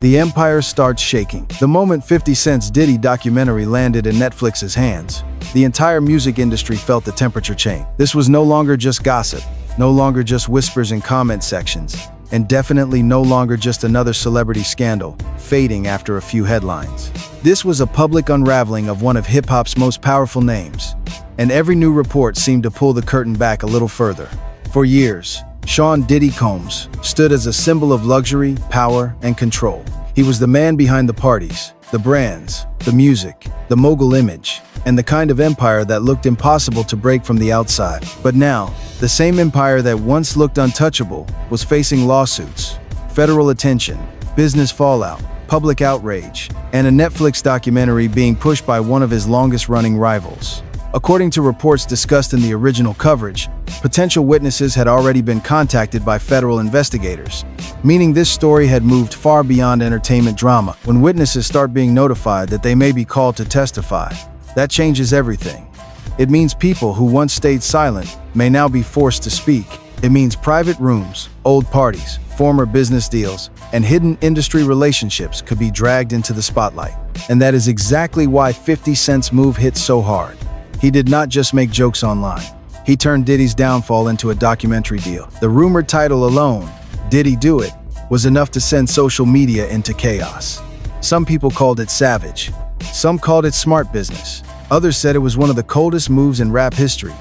The empire starts shaking. The moment 50 Cent's Diddy documentary landed in Netflix's hands, the entire music industry felt the temperature change. This was no longer just gossip, no longer just whispers in comment sections, and definitely no longer just another celebrity scandal, fading after a few headlines. This was a public unraveling of one of hip-hop's most powerful names, and every new report seemed to pull the curtain back a little further. For years, Sean "Diddy" Combs stood as a symbol of luxury, power, and control. He was the man behind the parties, the brands, the music, the mogul image, and the kind of empire that looked impossible to break from the outside. But now, the same empire that once looked untouchable was facing lawsuits, federal attention, business fallout, public outrage, and a Netflix documentary being pushed by one of his longest-running rivals. According to reports discussed in the original coverage, potential witnesses had already been contacted by federal investigators, meaning this story had moved far beyond entertainment drama. When witnesses start being notified that they may be called to testify, that changes everything. It means people who once stayed silent may now be forced to speak. It means private rooms, old parties, former business deals, and hidden industry relationships could be dragged into the spotlight. And that is exactly why 50 Cent's move hit so hard. He did not just make jokes online. He turned Diddy's downfall into a documentary deal. The rumored title alone, "Diddy Do It," was enough to send social media into chaos. Some people called it savage. Some called it smart business. Others said it was one of the coldest moves in rap history,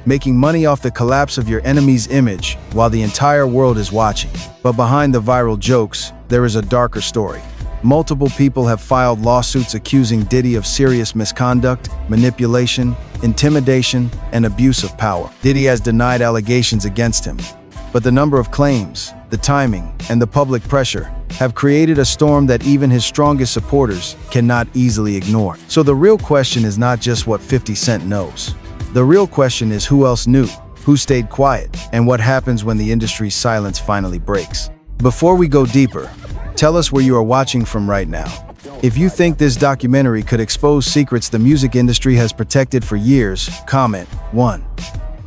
making money off the collapse of your enemy's image while the entire world is watching. But behind the viral jokes, there is a darker story. Multiple people have filed lawsuits accusing Diddy of serious misconduct, manipulation, intimidation, and abuse of power. Diddy has denied allegations against him, but the number of claims, the timing, and the public pressure have created a storm that even his strongest supporters cannot easily ignore. So the real question is not just what 50 Cent knows. The real question is who else knew, who stayed quiet, and what happens when the industry's silence finally breaks. Before we go deeper, tell us where you are watching from right now. If you think this documentary could expose secrets the music industry has protected for years, comment 1.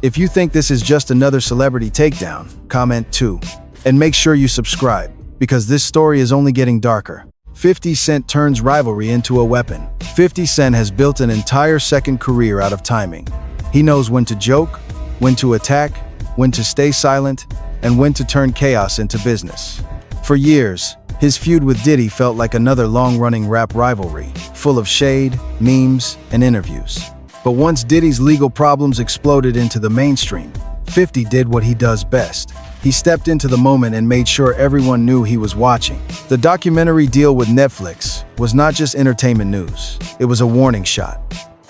If you think this is just another celebrity takedown, comment 2. And make sure you subscribe, because this story is only getting darker. 50 Cent turns rivalry into a weapon. 50 Cent has built an entire second career out of timing. He knows when to joke, when to attack, when to stay silent, and when to turn chaos into business. For years, his feud with Diddy felt like another long-running rap rivalry, full of shade, memes, and interviews. But once Diddy's legal problems exploded into the mainstream, 50 did what he does best. He stepped into the moment and made sure everyone knew he was watching. The documentary deal with Netflix was not just entertainment news, it was a warning shot.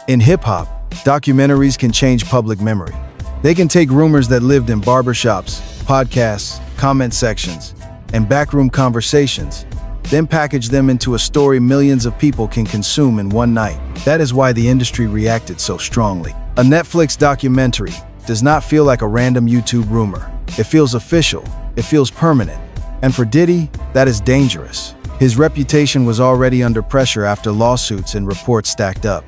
In hip-hop, documentaries can change public memory. They can take rumors that lived in barbershops, podcasts, comment sections, and backroom conversations, then package them into a story millions of people can consume in one night. That is why the industry reacted so strongly. A Netflix documentary does not feel like a random YouTube rumor. It feels official, it feels permanent. And for Diddy, that is dangerous. His reputation was already under pressure after lawsuits and reports stacked up.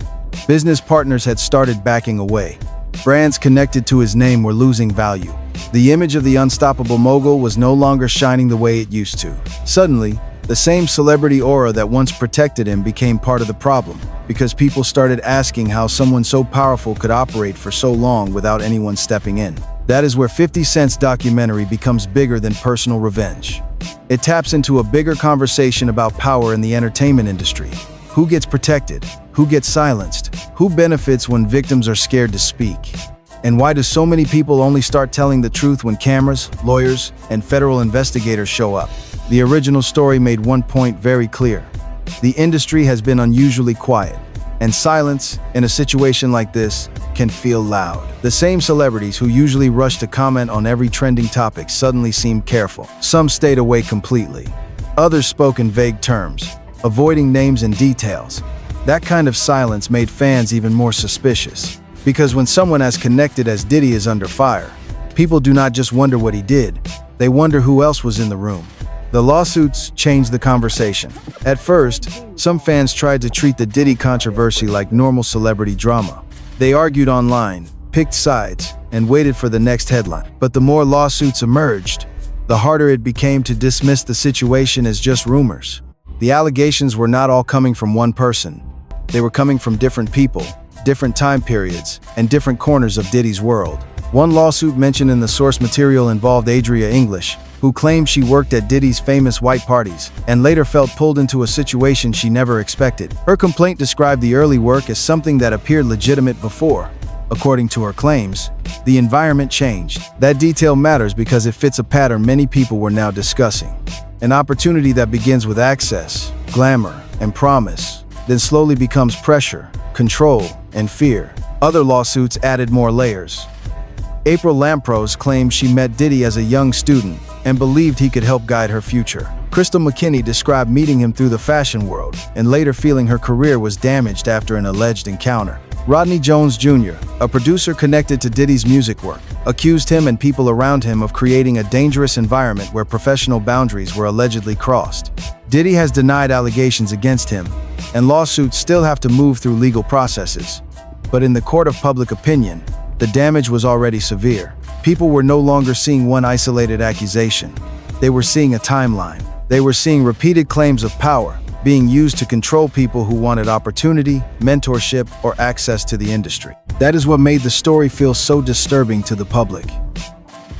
Business partners had started backing away. Brands connected to his name were losing value. The image of the unstoppable mogul was no longer shining the way it used to. Suddenly, the same celebrity aura that once protected him became part of the problem, because people started asking how someone so powerful could operate for so long without anyone stepping in. That is where 50 Cent's documentary becomes bigger than personal revenge. It taps into a bigger conversation about power in the entertainment industry. Who gets protected? Who gets silenced? Who benefits when victims are scared to speak? And why do so many people only start telling the truth when cameras, lawyers, and federal investigators show up? The original story made one point very clear. The industry has been unusually quiet, and silence, in a situation like this, can feel loud. The same celebrities who usually rush to comment on every trending topic suddenly seemed careful. Some stayed away completely. Others spoke in vague terms, avoiding names and details. That kind of silence made fans even more suspicious. Because when someone as connected as Diddy is under fire, people do not just wonder what he did, they wonder who else was in the room. The lawsuits changed the conversation. At first, some fans tried to treat the Diddy controversy like normal celebrity drama. They argued online, picked sides, and waited for the next headline. But the more lawsuits emerged, the harder it became to dismiss the situation as just rumors. The allegations were not all coming from one person. They were coming from different people, different time periods, and different corners of Diddy's world. One lawsuit mentioned in the source material involved Adria English, who claimed she worked at Diddy's famous white parties and later felt pulled into a situation she never expected. Her complaint described the early work as something that appeared legitimate before. According to her claims, the environment changed. That detail matters because it fits a pattern many people were now discussing. An opportunity that begins with access, glamour, and promise, then slowly becomes pressure, control, and fear. Other lawsuits added more layers. April Lampros claimed she met Diddy as a young student and believed he could help guide her future. Crystal McKinney described meeting him through the fashion world and later feeling her career was damaged after an alleged encounter. Rodney Jones Jr., a producer connected to Diddy's music work, accused him and people around him of creating a dangerous environment where professional boundaries were allegedly crossed. Diddy has denied allegations against him, and lawsuits still have to move through legal processes. But in the court of public opinion, the damage was already severe. People were no longer seeing one isolated accusation. They were seeing a timeline. They were seeing repeated claims of power being used to control people who wanted opportunity, mentorship, or access to the industry. That is what made the story feel so disturbing to the public.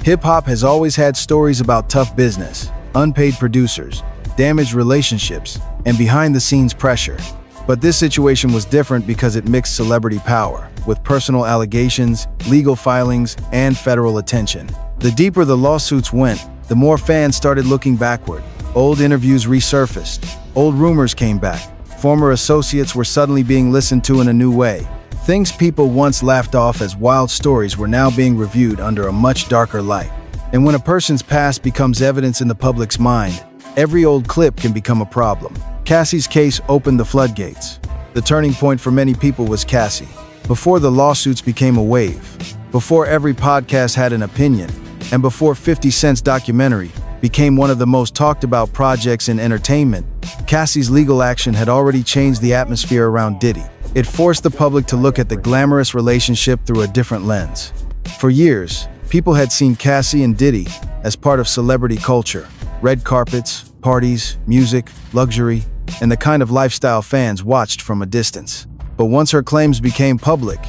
Hip-hop has always had stories about tough business, unpaid producers, damaged relationships, and behind-the-scenes pressure. But this situation was different because it mixed celebrity power with personal allegations, legal filings, and federal attention. The deeper the lawsuits went, the more fans started looking backward. Old interviews resurfaced. Old rumors came back. Former associates were suddenly being listened to in a new way. Things people once laughed off as wild stories were now being reviewed under a much darker light. And when a person's past becomes evidence in the public's mind, every old clip can become a problem. Cassie's case opened the floodgates. The turning point for many people was Cassie. Before the lawsuits became a wave, before every podcast had an opinion, and before 50 Cent's documentary became one of the most talked about projects in entertainment, Cassie's legal action had already changed the atmosphere around Diddy. It forced the public to look at the glamorous relationship through a different lens. For years, people had seen Cassie and Diddy as part of celebrity culture. Red carpets, parties, music, luxury, and the kind of lifestyle fans watched from a distance. But once her claims became public,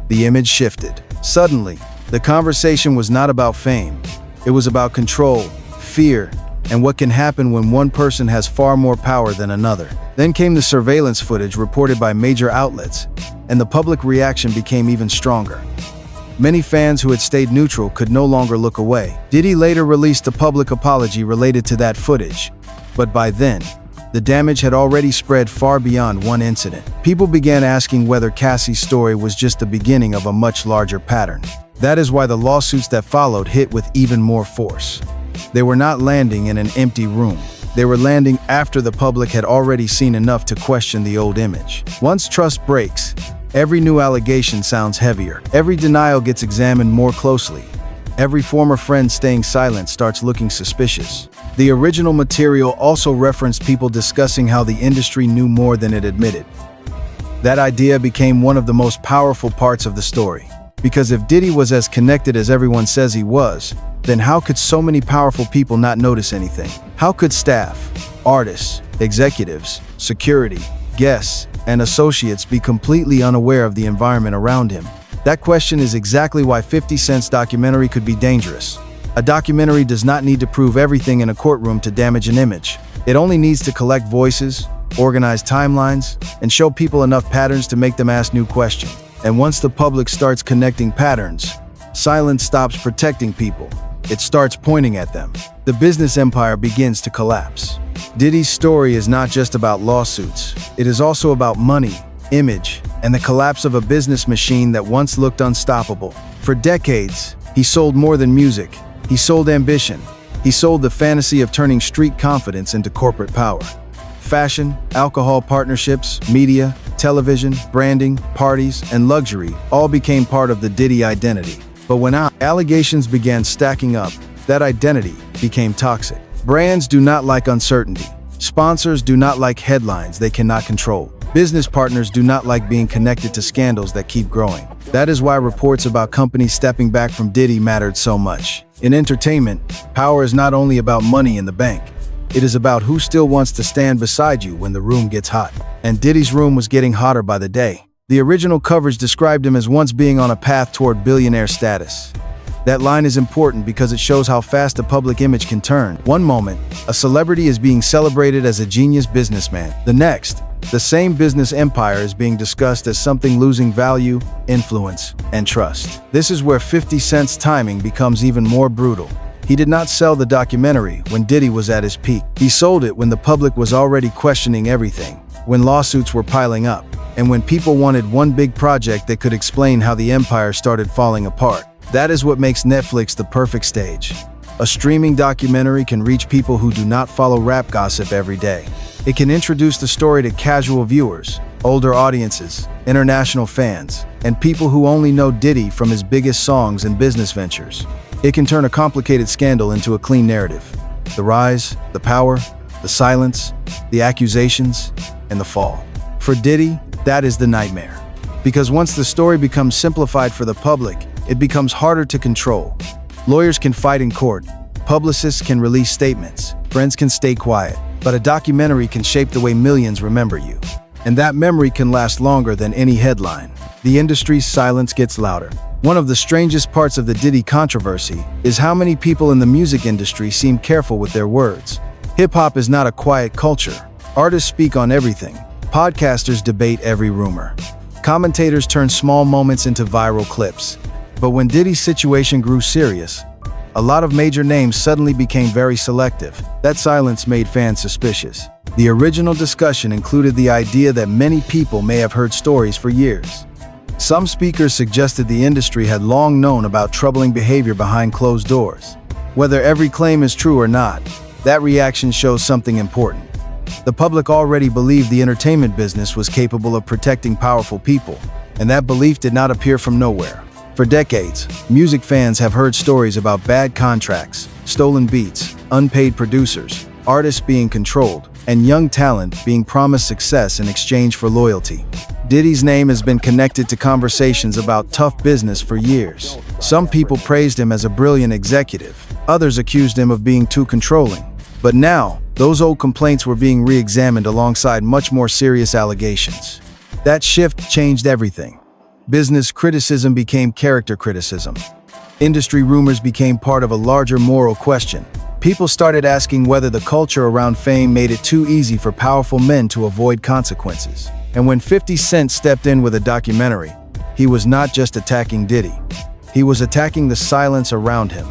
the image shifted. Suddenly, the conversation was not about fame. It was about control, fear, and what can happen when one person has far more power than another. Then came the surveillance footage reported by major outlets, and the public reaction became even stronger. Many fans who had stayed neutral could no longer look away. Diddy later released a public apology related to that footage, but by then, the damage had already spread far beyond one incident. People began asking whether Cassie's story was just the beginning of a much larger pattern. That is why the lawsuits that followed hit with even more force. They were not landing in an empty room. They were landing after the public had already seen enough to question the old image. Once trust breaks, every new allegation sounds heavier. Every denial gets examined more closely. Every former friend staying silent starts looking suspicious. The original material also referenced people discussing how the industry knew more than it admitted. That idea became one of the most powerful parts of the story. Because if Diddy was as connected as everyone says he was, then how could so many powerful people not notice anything? How could staff, artists, executives, security, guests, and associates be completely unaware of the environment around him? That question is exactly why 50 Cent's documentary could be dangerous. A documentary does not need to prove everything in a courtroom to damage an image. It only needs to collect voices, organize timelines, and show people enough patterns to make them ask new questions. And once the public starts connecting patterns, silence stops protecting people. It starts pointing at them. The business empire begins to collapse. Diddy's story is not just about lawsuits. It is also about money, image, and the collapse of a business machine that once looked unstoppable. For decades, he sold more than music. He sold ambition. He sold the fantasy of turning street confidence into corporate power. Fashion, alcohol partnerships, media, television, branding, parties, and luxury all became part of the Diddy identity. But when allegations began stacking up, that identity became toxic. Brands do not like uncertainty. Sponsors do not like headlines they cannot control. Business partners do not like being connected to scandals that keep growing. That is why reports about companies stepping back from Diddy mattered so much. In entertainment, power is not only about money in the bank. It is about who still wants to stand beside you when the room gets hot. And Diddy's room was getting hotter by the day. The original coverage described him as once being on a path toward billionaire status. That line is important because it shows how fast a public image can turn. One moment, a celebrity is being celebrated as a genius businessman. The next, the same business empire is being discussed as something losing value, influence, and trust. This is where 50 Cent's timing becomes even more brutal. He did not sell the documentary when Diddy was at his peak. He sold it when the public was already questioning everything, when lawsuits were piling up, and when people wanted one big project that could explain how the empire started falling apart. That is what makes Netflix the perfect stage. A streaming documentary can reach people who do not follow rap gossip every day. It can introduce the story to casual viewers, older audiences, international fans, and people who only know Diddy from his biggest songs and business ventures. It can turn a complicated scandal into a clean narrative. The rise, the power, the silence, the accusations, and the fall. For Diddy, that is the nightmare. Because once the story becomes simplified for the public, it becomes harder to control. Lawyers can fight in court, publicists can release statements, friends can stay quiet, but a documentary can shape the way millions remember you. And that memory can last longer than any headline. The industry's silence gets louder. One of the strangest parts of the Diddy controversy is how many people in the music industry seem careful with their words. Hip-hop is not a quiet culture. Artists speak on everything. Podcasters debate every rumor. Commentators turn small moments into viral clips. But when Diddy's situation grew serious, a lot of major names suddenly became very selective. That silence made fans suspicious. The original discussion included the idea that many people may have heard stories for years. Some speakers suggested the industry had long known about troubling behavior behind closed doors. Whether every claim is true or not, that reaction shows something important. The public already believed the entertainment business was capable of protecting powerful people, and that belief did not appear from nowhere. For decades, music fans have heard stories about bad contracts, stolen beats, unpaid producers, artists being controlled, and young talent being promised success in exchange for loyalty. Diddy's name has been connected to conversations about tough business for years. Some people praised him as a brilliant executive. Others accused him of being too controlling. But now, those old complaints were being re-examined alongside much more serious allegations. That shift changed everything. Business criticism became character criticism. Industry rumors became part of a larger moral question. People started asking whether the culture around fame made it too easy for powerful men to avoid consequences. And when 50 Cent stepped in with a documentary, he was not just attacking Diddy. He was attacking the silence around him.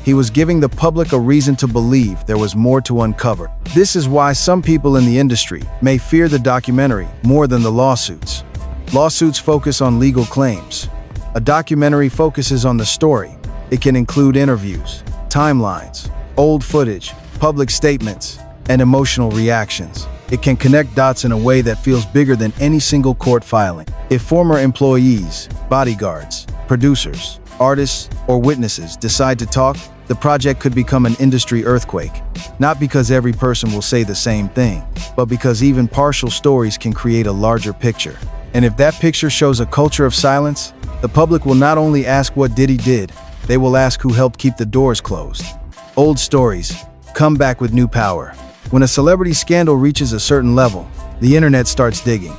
He was giving the public a reason to believe there was more to uncover. This is why some people in the industry may fear the documentary more than the lawsuits. Lawsuits focus on legal claims. A documentary focuses on the story. It can include interviews, timelines, old footage, public statements, and emotional reactions. It can connect dots in a way that feels bigger than any single court filing. If former employees, bodyguards, producers, artists, or witnesses decide to talk, the project could become an industry earthquake. Not because every person will say the same thing, but because even partial stories can create a larger picture. And if that picture shows a culture of silence, the public will not only ask what Diddy did, they will ask who helped keep the doors closed. Old stories come back with new power. When a celebrity scandal reaches a certain level, the internet starts digging.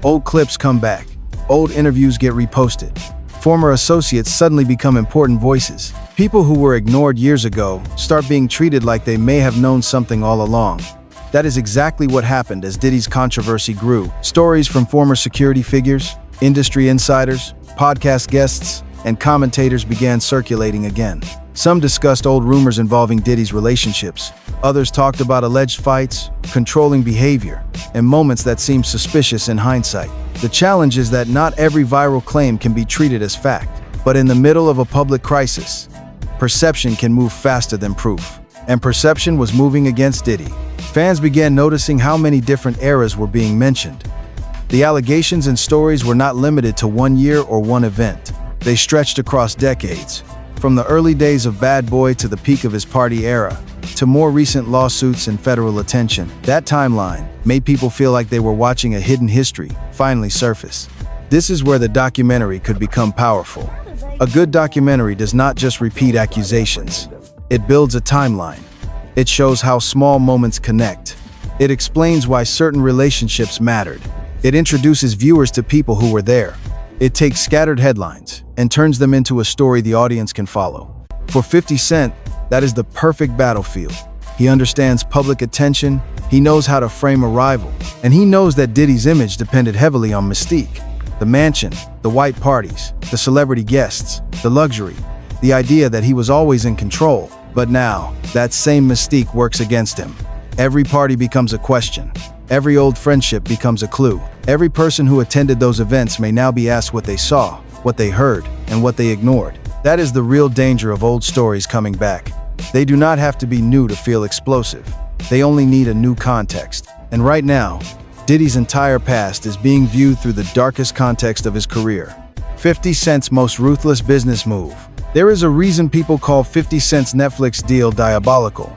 Old clips come back. Old interviews get reposted. Former associates suddenly become important voices. People who were ignored years ago start being treated like they may have known something all along. That is exactly what happened as Diddy's controversy grew. Stories from former security figures, industry insiders, podcast guests, and commentators began circulating again. Some discussed old rumors involving Diddy's relationships. Others talked about alleged fights, controlling behavior, and moments that seemed suspicious in hindsight. The challenge is that not every viral claim can be treated as fact. But in the middle of a public crisis, perception can move faster than proof. And perception was moving against Diddy. Fans began noticing how many different eras were being mentioned. The allegations and stories were not limited to one year or one event. They stretched across decades, from the early days of Bad Boy to the peak of his party era, to more recent lawsuits and federal attention. That timeline made people feel like they were watching a hidden history finally surface. This is where the documentary could become powerful. A good documentary does not just repeat accusations. It builds a timeline. It shows how small moments connect. It explains why certain relationships mattered. It introduces viewers to people who were there. It takes scattered headlines and turns them into a story the audience can follow. For 50 Cent, that is the perfect battlefield. He understands public attention, he knows how to frame a rival, and he knows that Diddy's image depended heavily on mystique. The mansion, the white parties, the celebrity guests, the luxury, the idea that he was always in control. But now, that same mystique works against him. Every party becomes a question. Every old friendship becomes a clue. Every person who attended those events may now be asked what they saw, what they heard, and what they ignored. That is the real danger of old stories coming back. They do not have to be new to feel explosive. They only need a new context. And right now, Diddy's entire past is being viewed through the darkest context of his career. 50 Cent's most ruthless business move. There is a reason people call 50 Cent's Netflix deal diabolical.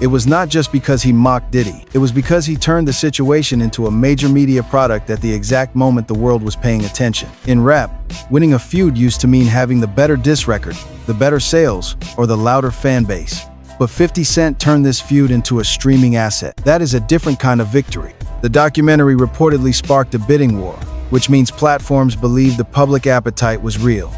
It was not just because he mocked Diddy. It was because he turned the situation into a major media product at the exact moment the world was paying attention. In rap, winning a feud used to mean having the better diss record, the better sales, or the louder fan base. But 50 Cent turned this feud into a streaming asset. That is a different kind of victory. The documentary reportedly sparked a bidding war, which means platforms believed the public appetite was real.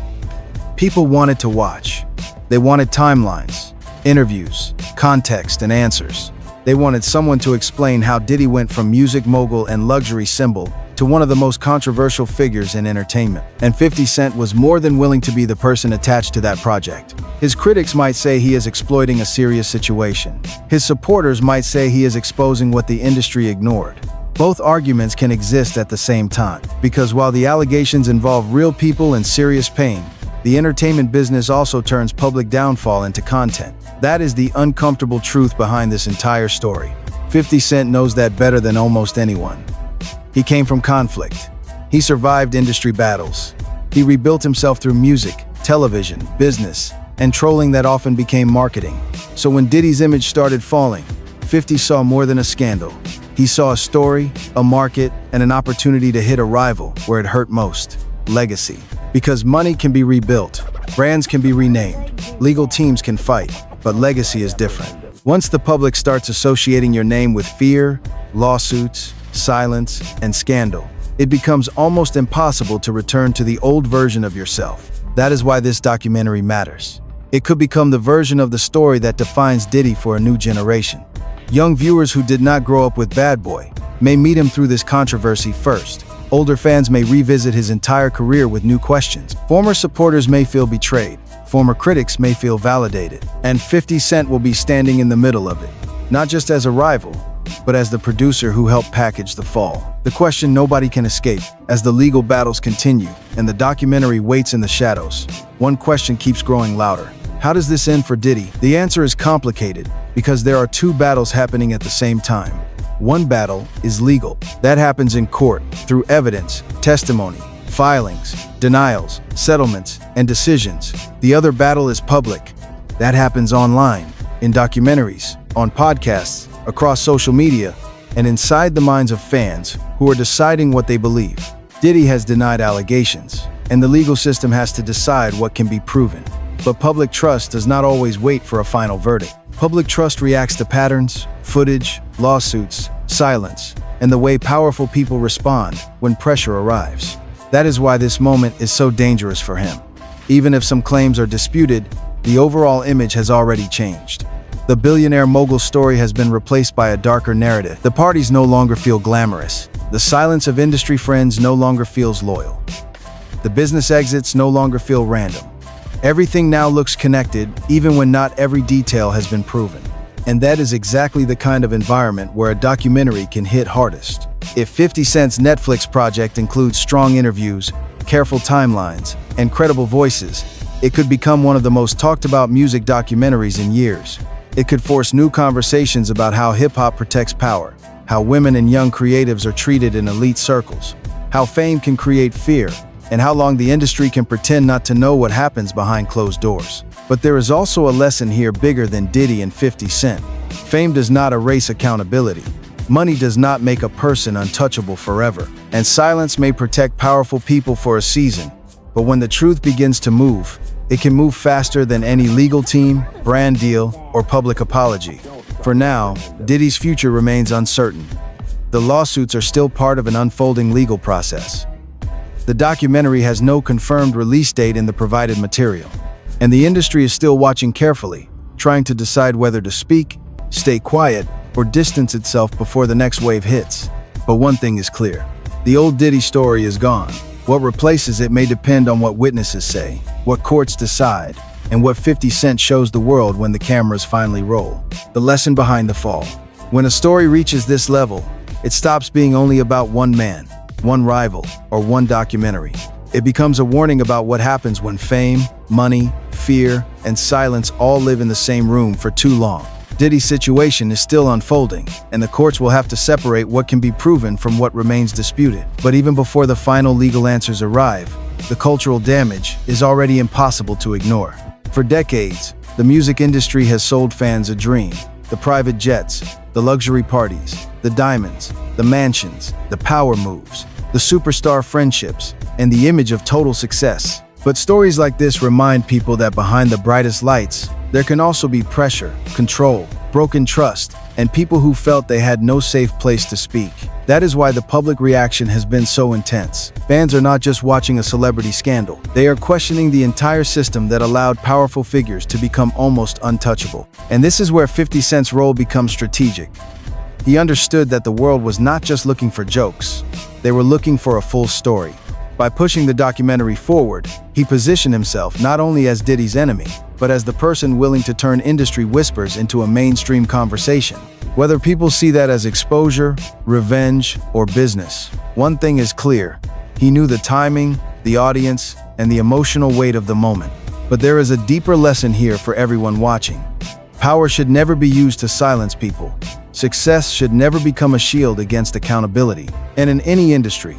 People wanted to watch. They wanted timelines, interviews, context, and answers. They wanted someone to explain how Diddy went from music mogul and luxury symbol to one of the most controversial figures in entertainment. And 50 Cent was more than willing to be the person attached to that project. His critics might say he is exploiting a serious situation. His supporters might say he is exposing what the industry ignored. Both arguments can exist at the same time, because while the allegations involve real people and serious pain, the entertainment business also turns public downfall into content. That is the uncomfortable truth behind this entire story. 50 Cent knows that better than almost anyone. He came from conflict. He survived industry battles. He rebuilt himself through music, television, business, and trolling that often became marketing. So when Diddy's image started falling, 50 saw more than a scandal. He saw a story, a market, and an opportunity to hit a rival where it hurt most: legacy. Because money can be rebuilt, brands can be renamed, legal teams can fight, but legacy is different. Once the public starts associating your name with fear, lawsuits, silence, and scandal, it becomes almost impossible to return to the old version of yourself. That is why this documentary matters. It could become the version of the story that defines Diddy for a new generation. Young viewers who did not grow up with Bad Boy may meet him through this controversy first. Older fans may revisit his entire career with new questions. Former supporters may feel betrayed. Former critics may feel validated. And 50 Cent will be standing in the middle of it, not just as a rival, but as the producer who helped package the fall. The question nobody can escape as the legal battles continue and the documentary waits in the shadows. One question keeps growing louder. How does this end for Diddy? The answer is complicated because there are two battles happening at the same time. One battle is legal. That happens in court, through evidence, testimony, filings, denials, settlements, and decisions. The other battle is public. That happens online, in documentaries, on podcasts, across social media, and inside the minds of fans who are deciding what they believe. Diddy has denied allegations, and the legal system has to decide what can be proven. But public trust does not always wait for a final verdict. Public trust reacts to patterns, footage, lawsuits, silence, and the way powerful people respond when pressure arrives. That is why this moment is so dangerous for him. Even if some claims are disputed, the overall image has already changed. The billionaire mogul story has been replaced by a darker narrative. The parties no longer feel glamorous. The silence of industry friends no longer feels loyal. The business exits no longer feel random. Everything now looks connected, even when not every detail has been proven. And that is exactly the kind of environment where a documentary can hit hardest. If 50 Cent's Netflix project includes strong interviews, careful timelines, and credible voices, it could become one of the most talked about music documentaries in years. It could force new conversations about how hip-hop protects power, how women and young creatives are treated in elite circles, how fame can create fear, and how long the industry can pretend not to know what happens behind closed doors. But there is also a lesson here bigger than Diddy and 50 Cent. Fame does not erase accountability. Money does not make a person untouchable forever. And silence may protect powerful people for a season, but when the truth begins to move, it can move faster than any legal team, brand deal, or public apology. For now, Diddy's future remains uncertain. The lawsuits are still part of an unfolding legal process. The documentary has no confirmed release date in the provided material, and the industry is still watching carefully, trying to decide whether to speak, stay quiet, or distance itself before the next wave hits. But one thing is clear: the old Diddy story is gone. What replaces it may depend on what witnesses say, what courts decide, and what 50 Cent shows the world when the cameras finally roll. The lesson behind the fall: when a story reaches this level, it stops being only about one man, one rival, or one documentary. It becomes a warning about what happens when fame, money, fear, and silence all live in the same room for too long. Diddy's situation is still unfolding, and the courts will have to separate what can be proven from what remains disputed. But even before the final legal answers arrive, the cultural damage is already impossible to ignore. For decades, the music industry has sold fans a dream: the private jets, the luxury parties, the diamonds, the mansions, the power moves, the superstar friendships, and the image of total success. But stories like this remind people that behind the brightest lights, there can also be pressure, control, broken trust, and people who felt they had no safe place to speak. That is why the public reaction has been so intense. Fans are not just watching a celebrity scandal. They are questioning the entire system that allowed powerful figures to become almost untouchable. And this is where 50 Cent's role becomes strategic. He understood that the world was not just looking for jokes. They were looking for a full story. By pushing the documentary forward, he positioned himself not only as Diddy's enemy, but as the person willing to turn industry whispers into a mainstream conversation. Whether people see that as exposure, revenge, or business, one thing is clear: he knew the timing, the audience, and the emotional weight of the moment. But there is a deeper lesson here for everyone watching. Power should never be used to silence people. Success should never become a shield against accountability. And in any industry,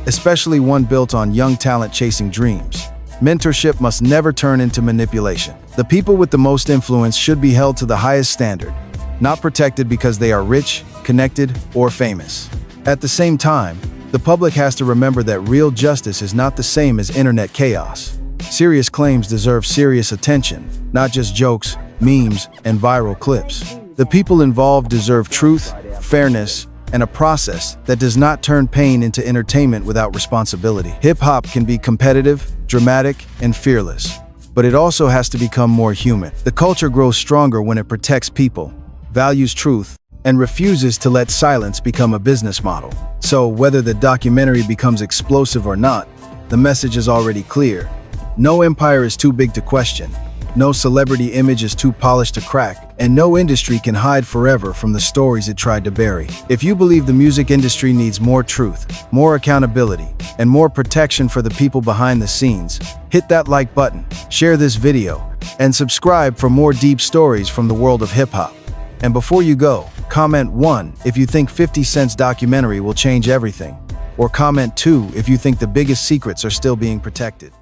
especially one built on young talent chasing dreams, mentorship must never turn into manipulation. The people with the most influence should be held to the highest standard, not protected because they are rich, connected, or famous. At the same time, the public has to remember that real justice is not the same as internet chaos. Serious claims deserve serious attention, not just jokes, memes, and viral clips. The people involved deserve truth, fairness, and a process that does not turn pain into entertainment without responsibility. Hip-hop can be competitive, dramatic, and fearless, but it also has to become more human. The culture grows stronger when it protects people, values truth, and refuses to let silence become a business model. So, whether the documentary becomes explosive or not, the message is already clear. No empire is too big to question. No celebrity image is too polished to crack, and no industry can hide forever from the stories it tried to bury. If you believe the music industry needs more truth, more accountability, and more protection for the people behind the scenes, hit that like button, share this video, and subscribe for more deep stories from the world of hip-hop. And before you go, comment 1 if you think 50 Cent's documentary will change everything, or comment 2 if you think the biggest secrets are still being protected.